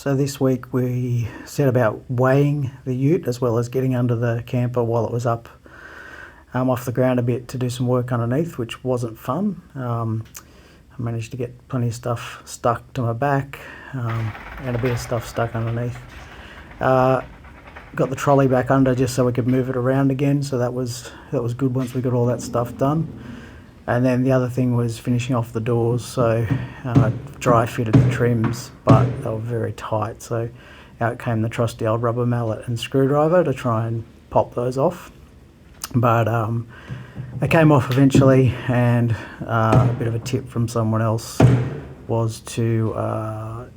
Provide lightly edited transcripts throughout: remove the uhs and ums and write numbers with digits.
So this week we set about weighing the ute as well as getting under the camper while it was up off the ground a bit to do some work underneath, which wasn't fun. I managed to get plenty of stuff stuck to my back and a bit of stuff stuck underneath. Got the trolley back under just so we could move it around again, so that was good once we got all that stuff done. And then the other thing was finishing off the doors, so dry fitted the trims, but they were very tight, so out came the trusty old rubber mallet and screwdriver to try and pop those off. But they came off eventually, and a bit of a tip from someone else was to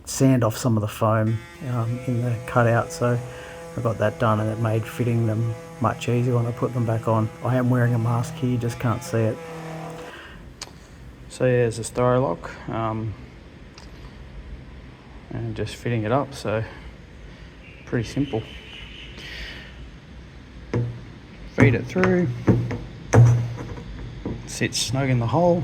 sand off some of the foam in the cutout, so I got that done and it made fitting them much easier when I put them back on. I am wearing a mask here, you just can't see it. So yeah, there's a styro lock and just fitting it up, so pretty simple. Feed it through, sits snug in the hole.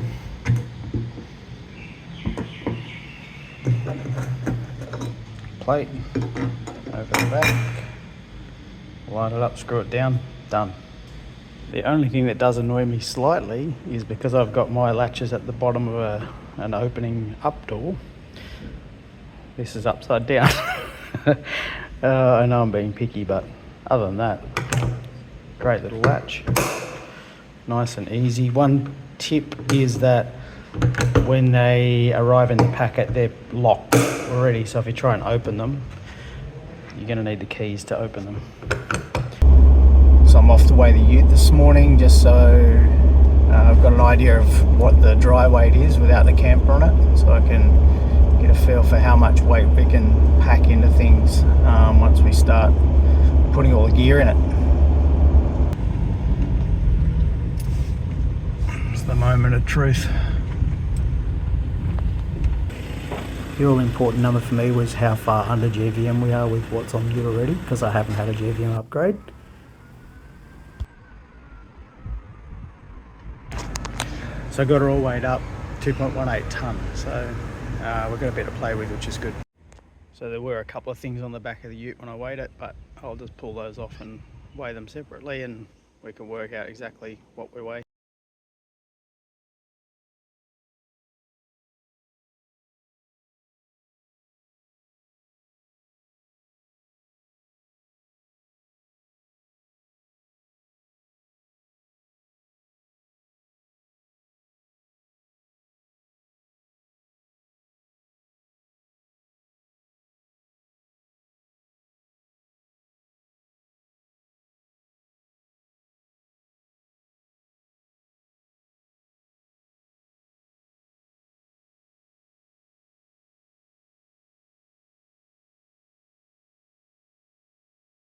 Plate over the back, line it up, screw it down, done. The only thing that does annoy me slightly is because I've got my latches at the bottom of an opening up door, this is upside down. I know I'm being picky, but other than that, great little latch, nice and easy. One tip is that when they arrive in the packet, they're locked already, so if you try and open them, you're going to need the keys to open them. So I'm off to weigh the ute this morning, just so I've got an idea of what the dry weight is without the camper on it, so I can get a feel for how much weight we can pack into things once we start putting all the gear in it. It's the moment of truth. The all-important number for me was how far under GVM we are with what's on the ute already, because I haven't had a GVM upgrade. So I got her all weighed up, 2.18 tonne, so we've got a bit to play with, which is good. So there were a couple of things on the back of the ute when I weighed it, but I'll just pull those off and weigh them separately, and we can work out exactly what we weigh.